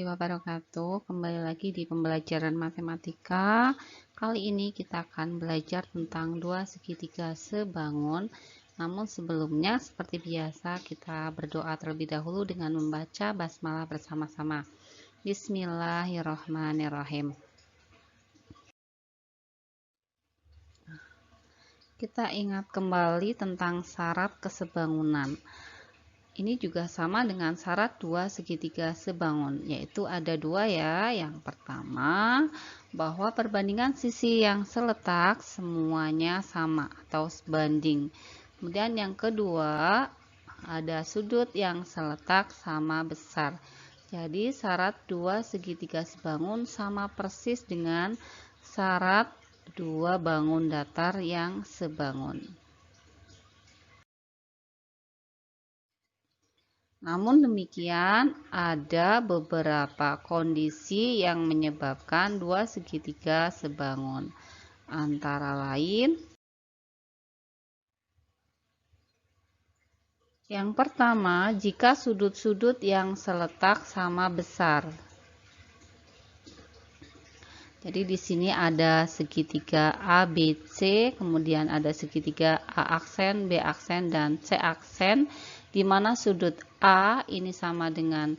warahmatullahi wabarakatuh. Kembali lagi di pembelajaran matematika. Kali ini kita akan belajar tentang dua segitiga sebangun. Namun sebelumnya seperti biasa kita berdoa terlebih dahulu dengan membaca basmalah bersama-sama. Bismillahirrahmanirrahim. Kita ingat kembali tentang syarat kesebangunan. Ini juga sama dengan syarat dua segitiga sebangun, yaitu ada dua ya. Yang pertama, bahwa perbandingan sisi yang seletak semuanya sama atau sebanding. Kemudian yang kedua, ada sudut yang seletak sama besar. Jadi syarat dua segitiga sebangun sama persis dengan syarat dua bangun datar yang sebangun. Namun demikian, ada beberapa kondisi yang menyebabkan dua segitiga sebangun. Antara lain, yang pertama, jika sudut-sudut yang seletak sama besar. Jadi di sini ada segitiga ABC, kemudian ada segitiga A aksen, B aksen, dan C aksen, di mana sudut A ini sama dengan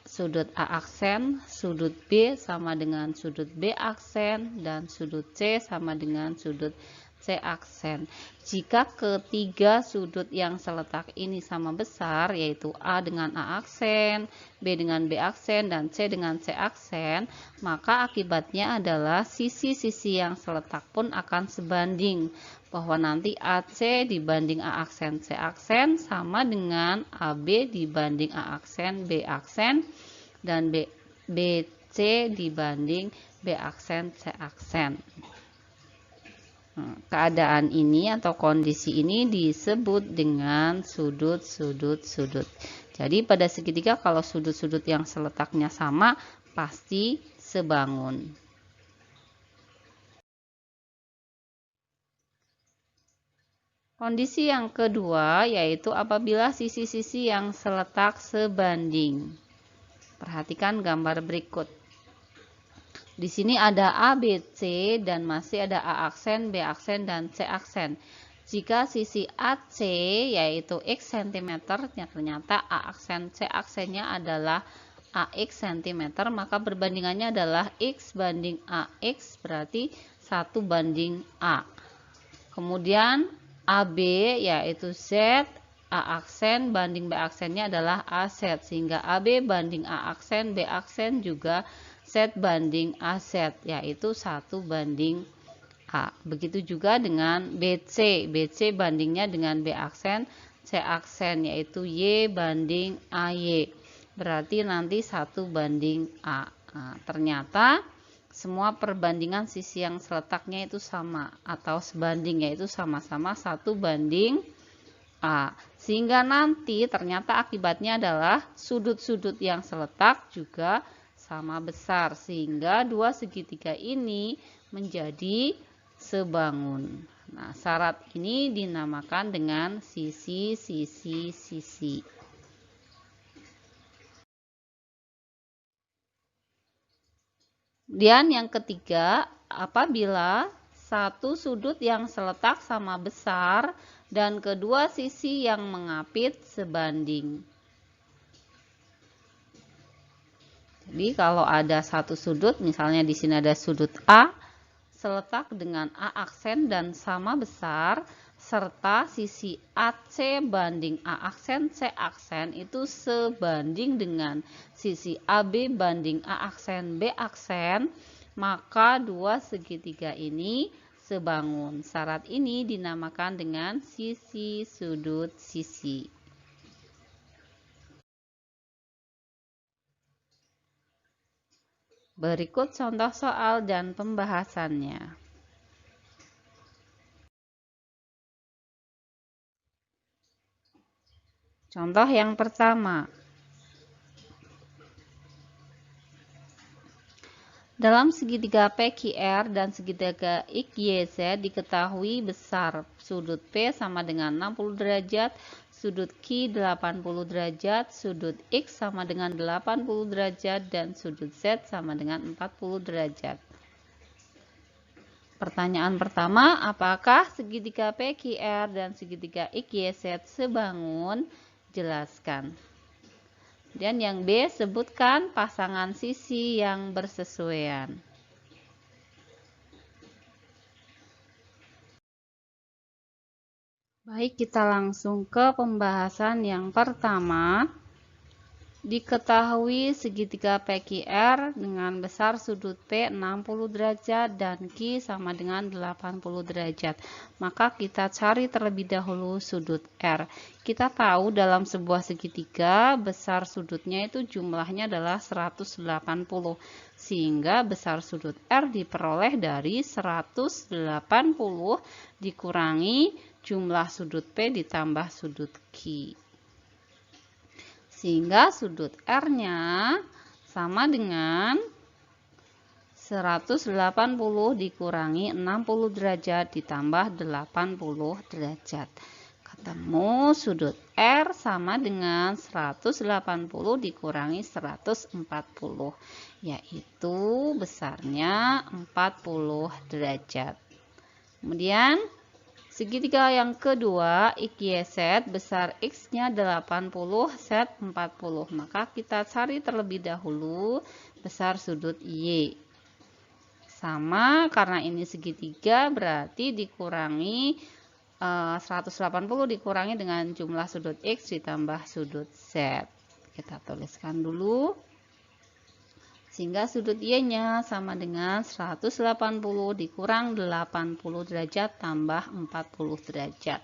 sudut A aksen, sudut B sama dengan sudut B aksen, dan sudut C sama dengan sudut C aksen. Jika ketiga sudut yang seletak ini sama besar, yaitu A dengan A aksen, B dengan B aksen, dan C dengan C aksen, maka akibatnya adalah sisi-sisi yang seletak pun akan sebanding, bahwa nanti AC dibanding A aksen C aksen sama dengan AB dibanding A aksen B aksen, dan BC dibanding B aksen C aksen. Keadaan ini atau kondisi ini disebut dengan sudut-sudut-sudut. Jadi pada segitiga kalau sudut-sudut yang seletaknya sama pasti sebangun. Kondisi yang kedua yaitu apabila sisi-sisi yang seletak sebanding. Perhatikan gambar berikut. Di sini ada A, B, C dan masih ada A aksen, B aksen, dan C aksen. Jika sisi AC yaitu X cm, ternyata A aksen C aksennya adalah AX cm, maka perbandingannya adalah X banding AX, berarti 1 banding A. Kemudian AB yaitu Z, A aksen banding B aksennya adalah AZ, sehingga AB banding A aksen, B aksen juga Z banding AZ, yaitu 1 banding A. Begitu juga dengan BC. BC bandingnya dengan B aksen, C aksen, yaitu Y banding AY. Berarti nanti 1 banding A. Nah, ternyata semua perbandingan sisi yang seletaknya itu sama atau sebanding, yaitu sama-sama 1 banding A. Sehingga nanti ternyata akibatnya adalah sudut-sudut yang seletak juga sama besar, sehingga dua segitiga ini menjadi sebangun. Nah, syarat ini dinamakan dengan sisi-sisi-sisi. Dan yang ketiga, apabila satu sudut yang seletak sama besar dan kedua sisi yang mengapit sebanding. Jadi kalau ada satu sudut, misalnya di sini ada sudut A, seletak dengan A aksen dan sama besar, serta sisi AC banding A aksen C aksen itu sebanding dengan sisi AB banding A aksen B aksen, maka dua segitiga ini sebangun. Syarat ini dinamakan dengan sisi sudut sisi. Berikut contoh soal dan pembahasannya. Contoh yang pertama. Dalam segitiga PQR dan segitiga XYZ diketahui besar sudut P sama dengan 60 derajat, sudut Q 80 derajat, sudut X sama dengan 80 derajat, dan sudut Z sama dengan 40 derajat. Pertanyaan pertama, apakah segitiga PQR dan segitiga XYZ sebangun? Jelaskan. Dan yang B, sebutkan pasangan sisi yang bersesuaian. Baik, kita langsung ke pembahasan yang pertama. Diketahui segitiga PQR dengan besar sudut P 60 derajat dan Q sama dengan 80 derajat. Maka kita cari terlebih dahulu sudut R. Kita tahu dalam sebuah segitiga besar sudutnya itu jumlahnya adalah 180. Sehingga besar sudut R diperoleh dari 180 dikurangi jumlah sudut P ditambah sudut Q. Sehingga sudut R-nya sama dengan 180 dikurangi 60 derajat ditambah 80 derajat. Ketemu sudut R sama dengan 180 dikurangi 140, yaitu besarnya 40 derajat. Kemudian segitiga yang kedua, XYZ besar X-nya 80, Z 40. Maka kita cari terlebih dahulu besar sudut Y. Sama, karena ini segitiga berarti dikurangi 180 dikurangi dengan jumlah sudut X ditambah sudut Z. Kita tuliskan dulu. Sehingga sudut Y-nya sama dengan 180 dikurang 80 derajat tambah 40 derajat.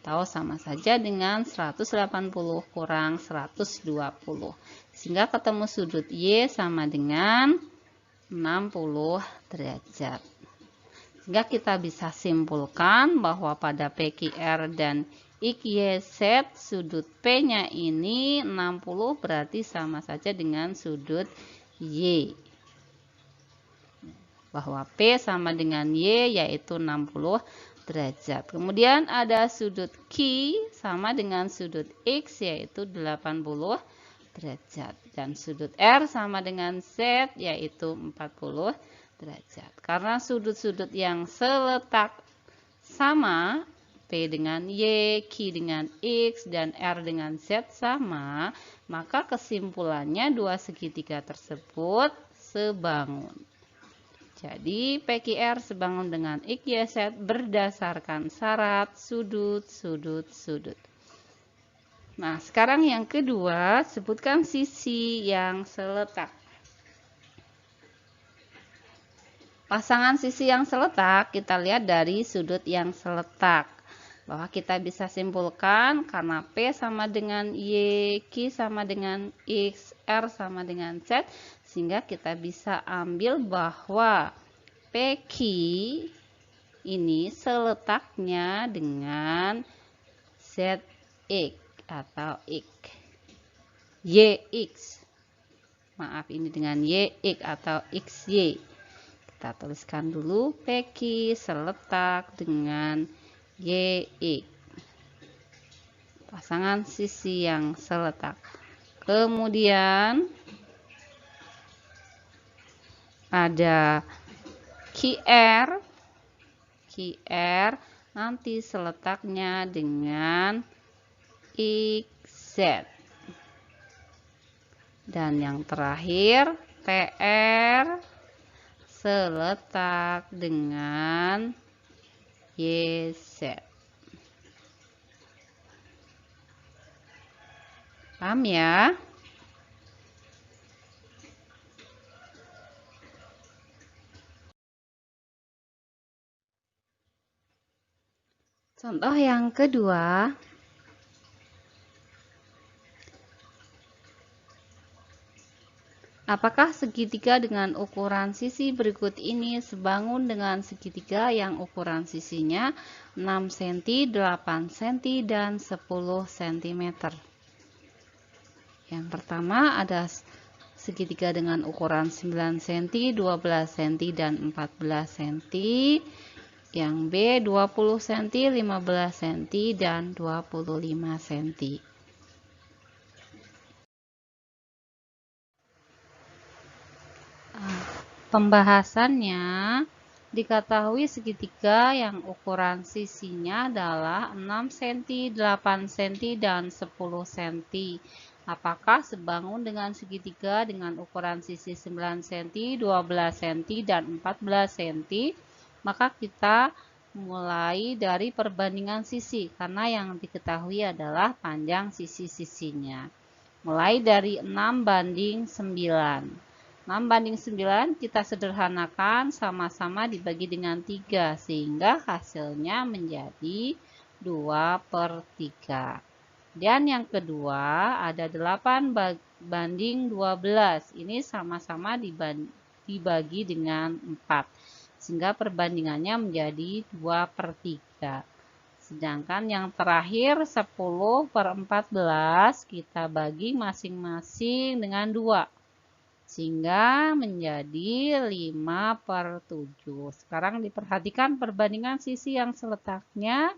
Atau sama saja dengan 180 kurang 120. Sehingga ketemu sudut Y sama dengan 60 derajat. Sehingga kita bisa simpulkan bahwa pada PQR dan XYZ sudut P-nya ini 60 berarti sama saja dengan sudut Y. Bahwa P sama dengan Y yaitu 60 derajat. Kemudian ada sudut Q sama dengan sudut X yaitu 80 derajat. Dan sudut R sama dengan Z yaitu 40 derajat. Karena sudut-sudut yang seletak sama, P dengan Y, Q dengan X, dan R dengan Z sama, maka kesimpulannya dua segitiga tersebut sebangun. Jadi PQR sebangun dengan XYZ berdasarkan syarat sudut. Nah, sekarang yang kedua, sebutkan sisi yang seletak. Pasangan sisi yang seletak kita lihat dari sudut yang seletak. Bahwa kita bisa simpulkan karena P sama dengan Y, Q sama dengan X, R sama dengan Z, sehingga kita bisa ambil bahwa PQ ini seletaknya dengan ZX atau X. YX. Maaf, ini dengan YX atau XY. Kita tuliskan dulu PQ seletak dengan YX, pasangan sisi yang seletak. Kemudian ada QR nanti seletaknya dengan XZ. Dan yang terakhir PR seletak dengan YZ. Paham ya? Contoh yang kedua, apakah segitiga dengan ukuran sisi berikut ini sebangun dengan segitiga yang ukuran sisinya 6 cm, 8 cm, dan 10 cm? Yang pertama ada segitiga dengan ukuran 9 cm, 12 cm, dan 14 cm. Yang B 20 cm, 15 cm, dan 25 cm. Pembahasannya, diketahui segitiga yang ukuran sisinya adalah 6 cm, 8 cm, dan 10 cm. Apakah sebangun dengan segitiga dengan ukuran sisi 9 cm, 12 cm, dan 14 cm? Maka kita mulai dari perbandingan sisi, karena yang diketahui adalah panjang sisi-sisinya. Mulai dari 6 banding 9. 6 banding 9 kita sederhanakan, sama-sama dibagi dengan 3, sehingga hasilnya menjadi 2/3. Dan yang kedua ada 8 banding 12. Ini sama-sama dibagi dengan 4. Sehingga perbandingannya menjadi 2/3. Sedangkan yang terakhir 10/14 kita bagi masing-masing dengan 2. Sehingga menjadi 5/7. Sekarang diperhatikan perbandingan sisi yang seletaknya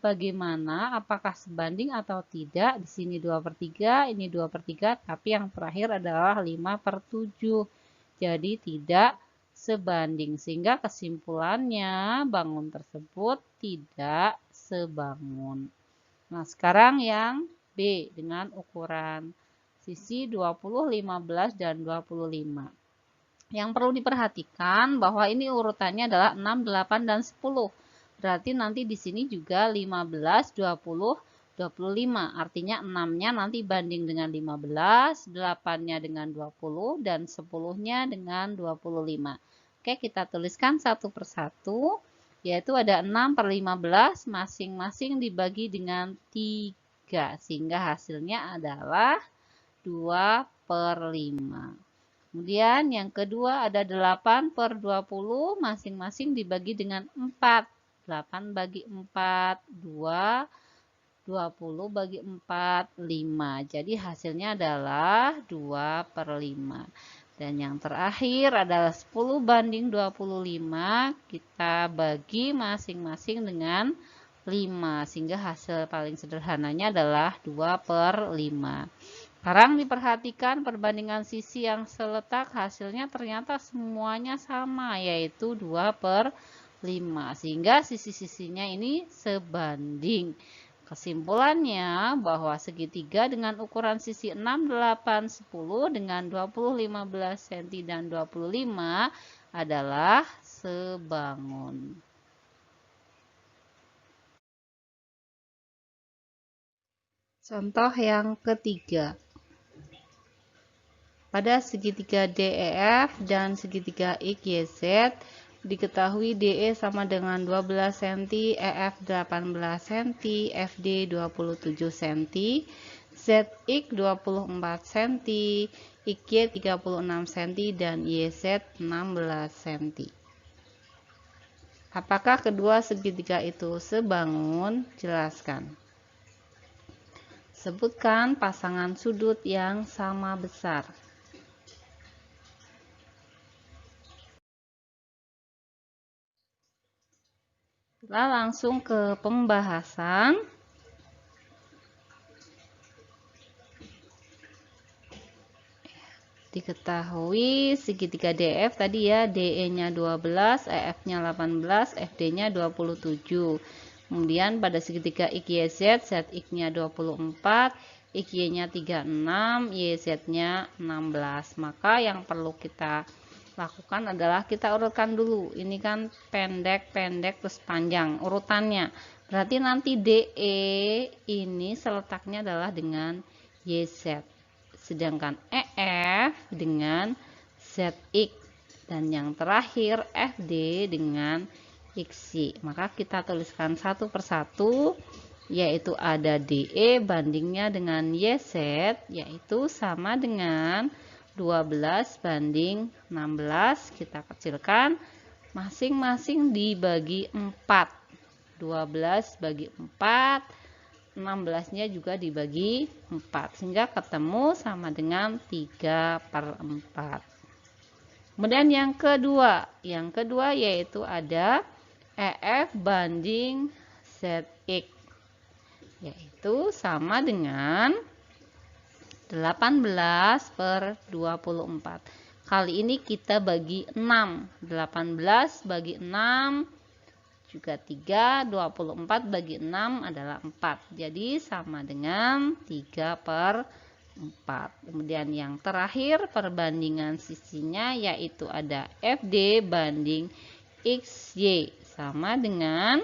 bagaimana, apakah sebanding atau tidak. Di sini 2/3, ini 2/3, tapi yang terakhir adalah 5/7. Jadi tidak sebanding, sehingga kesimpulannya bangun tersebut tidak sebangun. Nah, sekarang yang B dengan ukuran sisi 20, 15, dan 25. Yang perlu diperhatikan bahwa ini urutannya adalah 6, 8, dan 10. Berarti nanti di sini juga 15, 20, 25. Artinya 6-nya nanti banding dengan 15, 8-nya dengan 20, dan 10-nya dengan 25. Oke, kita tuliskan satu persatu, yaitu ada 6/15, masing-masing dibagi dengan 3, sehingga hasilnya adalah 2/5. Kemudian yang kedua ada 8/20, masing-masing dibagi dengan 4. 8 bagi 4, 2, 20 bagi 4, 5. Jadi hasilnya adalah 2/5. Dan yang terakhir adalah 10 banding 25, kita bagi masing-masing dengan 5, sehingga hasil paling sederhananya adalah 2/5. Sekarang diperhatikan perbandingan sisi yang seletak, hasilnya ternyata semuanya sama, yaitu 2/5, sehingga sisi-sisinya ini sebanding. Kesimpulannya bahwa segitiga dengan ukuran sisi 6, 8, 10 dengan 20, 15 cm, dan 25 adalah sebangun. Contoh yang ketiga. Pada segitiga DEF dan segitiga XYZ, diketahui DE sama dengan 12 cm, EF 18 cm, FD 27 cm, ZX 24 cm, XY 36 cm, dan YZ 16 cm. Apakah kedua segitiga itu sebangun? Jelaskan. Sebutkan pasangan sudut yang sama besar. Kita langsung ke pembahasan. Diketahui segitiga DF tadi ya, DE-nya 12, EF-nya 18, FD-nya 27. Kemudian pada segitiga XYZ, ZX-nya 24, XY-nya 36, YZ-nya 16. Maka yang perlu kita lakukan adalah kita urutkan dulu. Ini kan pendek, terus panjang urutannya. Berarti nanti DE ini seletaknya adalah dengan YZ. Sedangkan EF dengan ZX, dan yang terakhir FD dengan XY. Maka kita tuliskan satu persatu, yaitu ada DE bandingnya dengan YZ, yaitu sama dengan 12 banding 16. Kita kecilkan, masing-masing dibagi 4. 12 bagi 4, 16-nya juga dibagi 4, sehingga ketemu sama dengan 3/4. Kemudian yang kedua yaitu ada EF banding ZX, yaitu sama dengan 18/24. Kali ini kita bagi 6. 18 bagi 6 juga 3, 24 bagi 6 adalah 4. Jadi sama dengan 3/4. Kemudian yang terakhir perbandingan sisinya yaitu ada FD banding XY sama dengan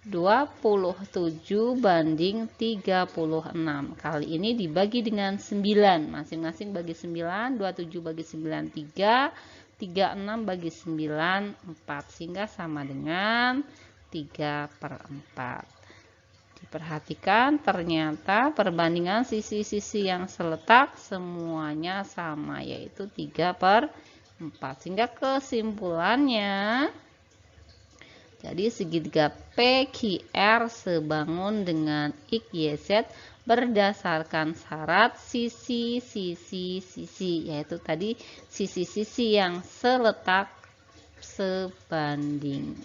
27 banding 36. Kali ini dibagi dengan 9. Masing-masing bagi 9, 27 bagi 9, 3, 36 bagi 9, 4. Sehingga sama dengan 3/4. Diperhatikan ternyata perbandingan sisi-sisi yang seletak semuanya sama, yaitu 3/4. Sehingga kesimpulannya, jadi segitiga PQR sebangun dengan XYZ berdasarkan syarat sisi-sisi, yaitu tadi sisi-sisi yang seletak sebanding.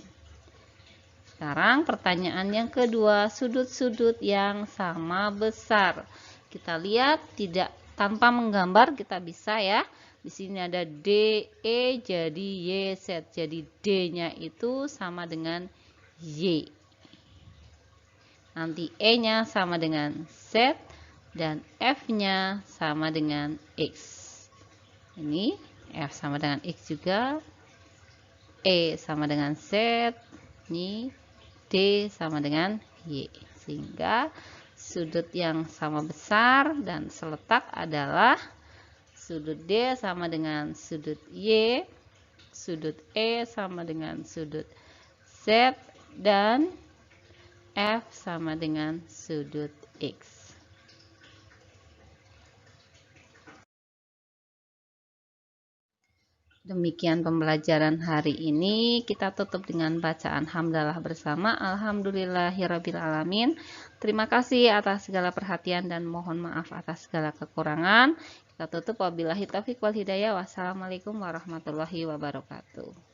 Sekarang pertanyaan yang kedua, sudut-sudut yang sama besar. Kita lihat tidak tanpa menggambar kita bisa ya. Di sini ada DE jadi YZ. Jadi D-nya itu sama dengan Y. Nanti E-nya sama dengan Z dan F-nya sama dengan X. Ini F sama dengan X juga. E sama dengan Z. Ini D sama dengan Y. Sehingga sudut yang sama besar dan seletak adalah sudut D sama dengan sudut Y, sudut E sama dengan sudut Z, dan F sama dengan sudut X. Demikian pembelajaran hari ini. Kita tutup dengan bacaan hamdalah bersama. Alhamdulillahirrabbilalamin. Terima kasih atas segala perhatian dan mohon maaf atas segala kekurangan. Kita tutup wabillahi taufiq wal hidayah. Wassalamualaikum warahmatullahi wabarakatuh.